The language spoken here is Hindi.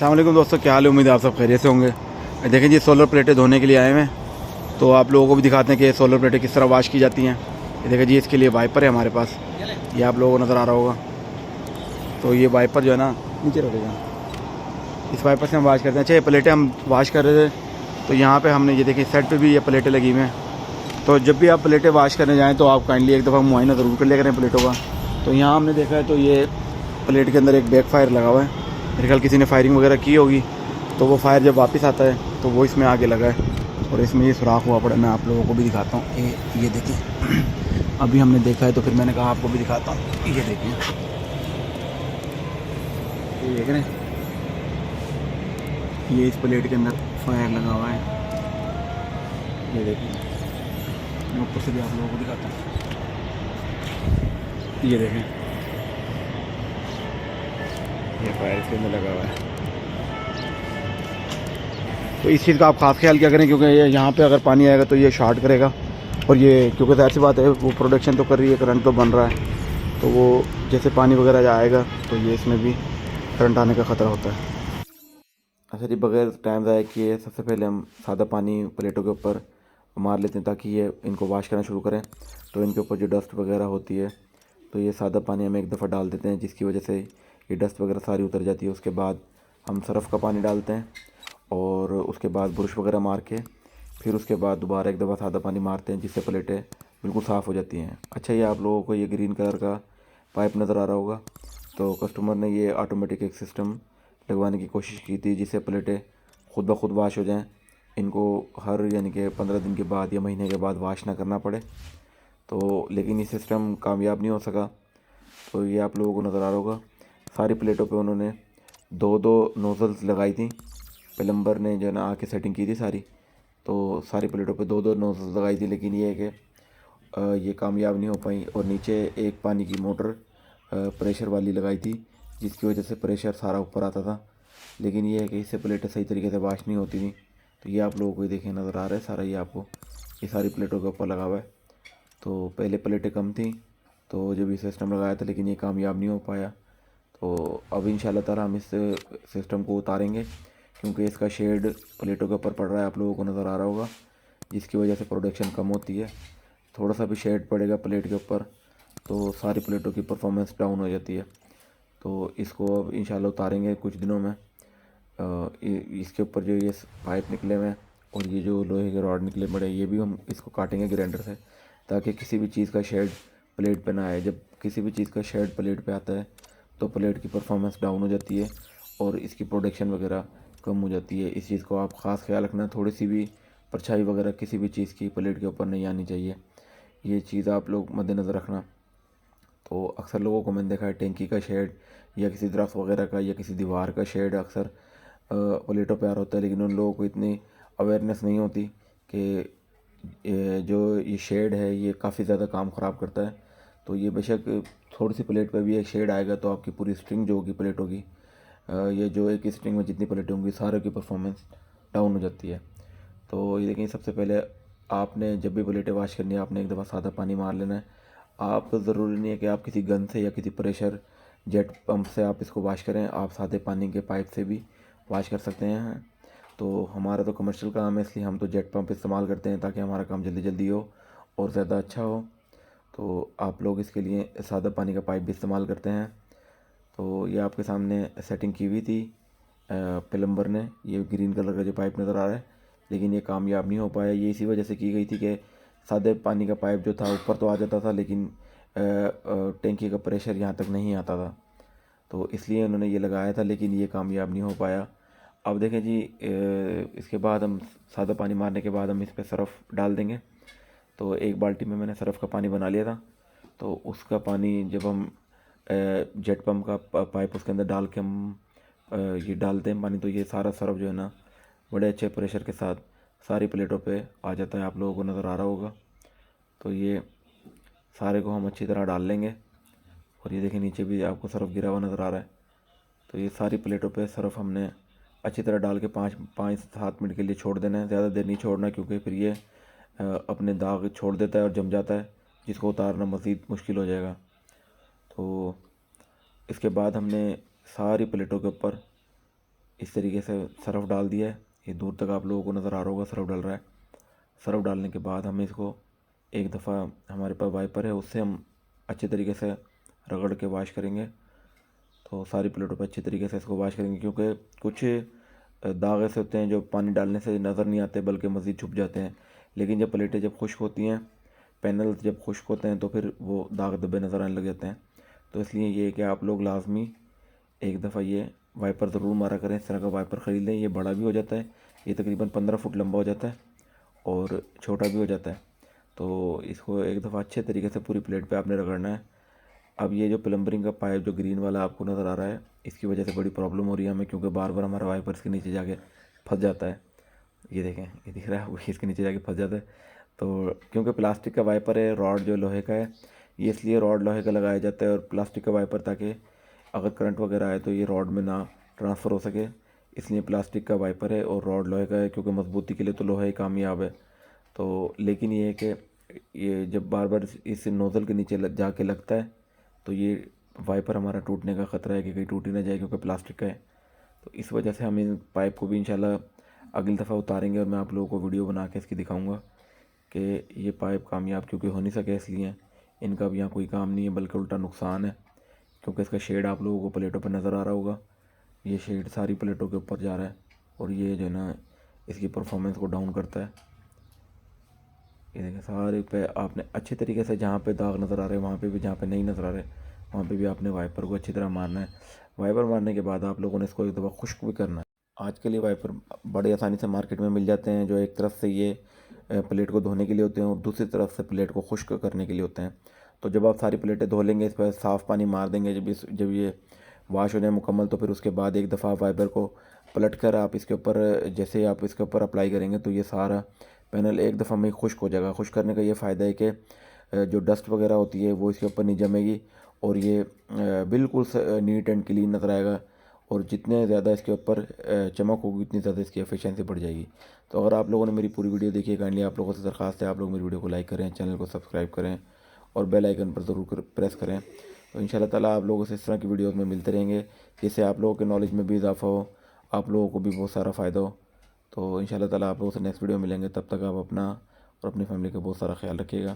अस्सलाम वालेकुम दोस्तों, क्या हाल है। उम्मीद है आप सब खैरियत से होंगे। देखें जी, सोलर प्लेटें धोने के लिए आए हैं, तो आप लोगों को भी दिखाते हैं कि सोलर प्लेटें किस तरह वाश की जाती हैं। ये देखें जी, इसके लिए वाइपर है हमारे पास, ये आप लोगों को नज़र आ रहा होगा। तो ये वाइपर जो है ना, नीचे रखेगा, इस वाइपर से हम वाश करते हैं। अच्छा, ये प्लेटें हम वाश कर रहे थे, तो यहाँ पर हमने ये देखें सेट पर भी ये प्लेटें लगी हुई हैं। तो जब भी आप प्लेटें वाश करने जाएँ तो आप काइंडली एक दफ़ा मुआयना ज़रूर कर लिया करें प्लेटों का। तो यहाँ हमने देखा है, तो ये प्लेट के अंदर एक बैक फायर लगा हुआ है। मेरे ख्याल किसी ने फायरिंग वगैरह की होगी, तो वो फायर जब वापस आता है तो वो इसमें आगे लगा है और इसमें ये सुराख हुआ पड़ा है। मैं आप लोगों को भी दिखाता हूँ, ये देखिए। अभी हमने देखा है तो फिर मैंने कहा आपको भी दिखाता हूँ। ये देखिए, ये देख रहे हैं, ये इस प्लेट के अंदर फायर लगा हुआ है। ये देखिए, मैं ऊपर से भी आप लोगों को दिखाता हूँ। ये देखें, ये फायर इसके अंदर लगा हुआ है। तो इस चीज़ का आप खास ख्याल क्या करें, क्योंकि ये यहाँ पे अगर पानी आएगा तो ये शॉर्ट करेगा। और ये क्योंकि ऐसी बात है, वो प्रोडक्शन तो कर रही है, करंट तो बन रहा है, तो वो जैसे पानी वगैरह आएगा तो ये इसमें भी करंट आने का ख़तरा होता है। अच्छा जी, बगैर टाइम ज़ाया किए सबसे पहले हम सादा पानी प्लेटों के ऊपर मार लेते हैं ताकि ये इनको वॉश करना शुरू करें। तो इनके ऊपर जो डस्ट वगैरह होती है, तो ये सादा पानी हम एक दफ़ा डाल देते हैं, जिसकी वजह से ये डस्ट वगैरह सारी उतर जाती है। उसके बाद हम सरफ़ का पानी डालते हैं और उसके बाद ब्रश वगैरह मार के फिर उसके बाद दोबारा एक दफ़ा सादा पानी मारते हैं, जिससे प्लेटें बिल्कुल साफ़ हो जाती हैं। अच्छा, ये आप लोगों को ये ग्रीन कलर का पाइप नज़र आ रहा होगा, तो कस्टमर ने ये ऑटोमेटिक एक सिस्टम लगवाने की कोशिश की थी, जिससे प्लेटें खुद ब खुद वाश हो जाएं। इनको हर यानी कि 15 दिन के बाद या महीने के बाद वाश ना करना पड़े। तो लेकिन ये सिस्टम कामयाब नहीं हो सका। तो ये आप लोगों को नज़र आ रहा होगा, सारी प्लेटों पे उन्होंने दो दो नोज़ल्स लगाई थी। प्लम्बर ने जो है ना आके सेटिंग की थी सारी, तो सारी प्लेटों पे दो दो नोज़ल्स लगाई थी, लेकिन ये है कि ये कामयाब नहीं हो पाई। और नीचे एक पानी की मोटर प्रेशर वाली लगाई थी, जिसकी वजह से प्रेशर सारा ऊपर आता था, लेकिन ये है कि इससे प्लेटें सही तरीके से वाश नहीं होती थी। तो ये आप लोगों को देखें नज़र आ रहा है सारा, ये आपको ये सारी प्लेटों के ऊपर लगा हुआ है। तो पहले प्लेटें कम थी, तो जब ये सिस्टम लगाया था, लेकिन ये कामयाब नहीं हो पाया। तो अब इंशाल्लाह ताला हम इस सिस्टम को उतारेंगे, क्योंकि इसका शेड प्लेटों के ऊपर पड़ रहा है, आप लोगों को नज़र आ रहा होगा, जिसकी वजह से प्रोडक्शन कम होती है। थोड़ा सा भी शेड पड़ेगा प्लेट के ऊपर तो सारी प्लेटों की परफॉर्मेंस डाउन हो जाती है। तो इसको अब इंशाल्लाह उतारेंगे कुछ दिनों में। इसके ऊपर जो ये पाइप निकले हुए हैं और ये जो लोहे के रॉड निकले पड़े, ये भी हम इसको काटेंगे ग्राइंडर से, ताकि किसी भी चीज़ का शेड प्लेट पे ना आए। जब किसी भी चीज़ का शेड प्लेट पे आता है तो प्लेट की परफॉर्मेंस डाउन हो जाती है और इसकी प्रोडक्शन वगैरह कम हो जाती है। इस चीज़ को आप ख़ास ख्याल रखना, थोड़ी सी भी परछाई वगैरह किसी भी चीज़ की प्लेट के ऊपर नहीं आनी चाहिए। ये चीज़ आप लोग मद्देनज़र रखना। तो अक्सर लोगों को मैंने देखा है, टैंकी का शेड या किसी दरख्त वगैरह का या किसी दीवार का शेड अक्सर प्लेटों पे आ रहा होता है, लेकिन उन लोगों को इतनी अवेयरनेस नहीं होती कि जो ये शेड है ये काफ़ी ज़्यादा काम ख़राब करता है। तो ये बेशक थोड़ी सी प्लेट पे भी एक शेड आएगा तो आपकी पूरी स्ट्रिंग जो होगी प्लेटों की, ये जो एक स्ट्रिंग में जितनी प्लेटें होंगी सारे की परफॉर्मेंस डाउन हो जाती है। तो ये देखिए, सबसे पहले आपने जब भी प्लेटें वाश करनी है, आपने एक दफ़ा सादा पानी मार लेना है। आप ज़रूरी नहीं है कि आप किसी गन से या किसी प्रेशर जेट पंप से आप इसको वाश करें, आप सादे पानी के पाइप से भी वाश कर सकते हैं। तो हमारा तो कमर्शियल काम है, इसलिए हम तो जेट पंप इस्तेमाल करते हैं ताकि हमारा काम जल्दी जल्दी हो और ज़्यादा अच्छा हो। तो आप लोग इसके लिए सादा पानी का पाइप भी इस्तेमाल करते हैं। तो ये आपके सामने सेटिंग की हुई थी प्लम्बर ने, ये ग्रीन कलर का जो पाइप नज़र आ रहा है, लेकिन ये कामयाब नहीं हो पाया। ये इसी वजह से की गई थी कि सादे पानी का पाइप जो था ऊपर तो आ जाता था, लेकिन टैंकी का प्रेशर यहाँ तक नहीं आता था, तो इसलिए उन्होंने ये लगाया था, लेकिन ये कामयाब नहीं हो पाया। अब देखें जी, इसके बाद हम सादा पानी मारने के बाद हम इस पर सरफ़ डाल देंगे। तो एक बाल्टी में मैंने सरफ़ का पानी बना लिया था, तो उसका पानी जब हम जेट पम्प का पाइप उसके अंदर डाल के हम ये डालते हैं पानी, तो ये सारा सरफ़ जो है ना बड़े अच्छे प्रेशर के साथ सारी प्लेटों पे आ जाता है, आप लोगों को नज़र आ रहा होगा। तो ये सारे को हम अच्छी तरह डाल लेंगे और ये देखिए नीचे भी आपको सरफ़ गिरा हुआ नज़र आ रहा है। तो ये सारी प्लेटों पे सरफ़ हमने अच्छी तरह डाल के 5-7 मिनट के लिए छोड़ देना है, ज़्यादा देर नहीं छोड़ना, क्योंकि फिर ये अपने दाग छोड़ देता है और जम जाता है, जिसको उतारना मज़ीद मुश्किल हो जाएगा। तो इसके बाद हमने सारी प्लेटों के ऊपर इस तरीके से सरफ़ डाल दिया है। ये दूर तक आप लोगों को नज़र आ रहा होगा सरफ़ डल रहा है। सरफ़ डालने के बाद हमें इसको एक दफ़ा, हमारे पास वाइपर है उससे हम अच्छे तरीके से रगड़ के वॉश करेंगे। तो सारी प्लेटों पर अच्छे तरीके से इसको वॉश करेंगे, क्योंकि कुछ दाग ऐसे होते हैं जो पानी डालने से नज़र नहीं आते बल्कि मज़ीद छुप जाते हैं। लेकिन जब प्लेटें जब खुश्क होती हैं, पैनल जब खुश्क होते हैं, तो फिर वो दाग धब्बे नज़र आने लग जाते हैं। तो इसलिए ये है कि आप लोग लाजमी एक दफ़ा ये वाइपर ज़रूर मारा करें। इस तरह का वाइपर ख़रीद लें। ये बड़ा भी हो जाता है, ये तकरीबन 15 फुट लंबा हो जाता है और छोटा भी हो जाता है। तो इसको एक दफ़ा अच्छे तरीके से पूरी प्लेट पे आपने रगड़ना है। अब ये जो प्लम्बरिंग का पाइप जो ग्रीन वाला आपको नज़र आ रहा है, इसकी वजह से बड़ी प्रॉब्लम हो रही है हमें, क्योंकि बार बार हमारा वाइपर्स के नीचे जाके फंस जाता है। ये देखें, ये दिख रहा है आपको, इसके नीचे जाके फंस जाता है। तो क्योंकि प्लास्टिक का वाइपर है, रॉड जो लोहे का है, ये इसलिए रॉड लोहे का लगाया जाता है और प्लास्टिक का वाइपर, ताकि अगर करंट वगैरह आए तो ये रॉड में ना ट्रांसफ़र हो सके, इसलिए प्लास्टिक का वाइपर है। और रॉड लोहे का है, क्योंकि मजबूती के लिए तो लोहा ही कामयाब है। तो लेकिन ये है कि ये जब बार बार इस नोज़ल के नीचे जाके लगता है, तो ये वाइपर हमारा टूटने का ख़तरा है कि कहीं टूट ही ना जाए, क्योंकि प्लास्टिक का है। तो इस वजह से हम इन पाइप को भी इंशाल्लाह अगली दफ़ा उतारेंगे और मैं आप लोगों को वीडियो बना के इसकी दिखाऊंगा कि ये पाइप कामयाब क्योंकि हो नहीं सके, इसलिए इनका भी यहाँ कोई काम नहीं है बल्कि उल्टा नुकसान है। क्योंकि इसका शेड आप लोगों को प्लेटों पर नज़र आ रहा होगा, ये शेड सारी प्लेटों के ऊपर जा रहा है और ये जो है ना इसकी परफॉर्मेंस को डाउन करता है। ये देखें, सारे पे आपने अच्छे तरीके से, जहाँ पे दाग नज़र आ रहे हैं वहाँ पे भी, जहाँ पे नहीं नज़र आ रहे वहाँ पे भी आपने वाइपर को अच्छी तरह मारना है। वाइपर मारने के बाद आप लोगों ने इसको एक दफ़ा खुश्क भी करना है। आज के लिए वाइपर बड़े आसानी से मार्केट में मिल जाते हैं, जो एक तरफ से ये प्लेट को धोने के लिए होते हैं और दूसरी तरफ से प्लेट को खुश्क करने के लिए होते हैं। तो जब आप सारी प्लेटें धो लेंगे, इस पर साफ़ पानी मार देंगे, जब ये वॉश हो जाए मुकम्मल, तो फिर उसके बाद एक दफ़ा वाइपर को पलट कर आप इसके ऊपर, जैसे आप इसके ऊपर अप्लाई करेंगे तो ये सारा पैनल एक दफ़ा में खुश्क हो जाएगा। खुश्क करने का ये फ़ायदा है कि जो डस्ट वगैरह होती है वो इसके ऊपर नहीं जमेगी और ये बिल्कुल नीट एंड क्लीन नज़र आएगा। और जितने ज़्यादा इसके ऊपर चमक होगी उतनी ज़्यादा इसकी एफिशिएंसी बढ़ जाएगी। तो अगर आप लोगों ने मेरी पूरी वीडियो देखी है, काइंडली आप लोगों से दरख्वास्त है आप लोग मेरी वीडियो को लाइक करें, चैनल को सब्सक्राइब करें और बेल आइकन पर ज़रूर प्रेस करें। तो इंशाल्लाह ताला आप लोगों से इस तरह की वीडियोज़ में मिलते रहेंगे, जिससे आप लोगों के नॉलेज में भी इजाफ़ा हो, आप लोगों को भी बहुत सारा फ़ायदा हो। तो इंशाल्लाह ताला आप लोगों से नेक्स्ट वीडियो मिलेंगे। तब तक आप अपना और अपनी फैमिली का बहुत सारा ख्याल रखिएगा।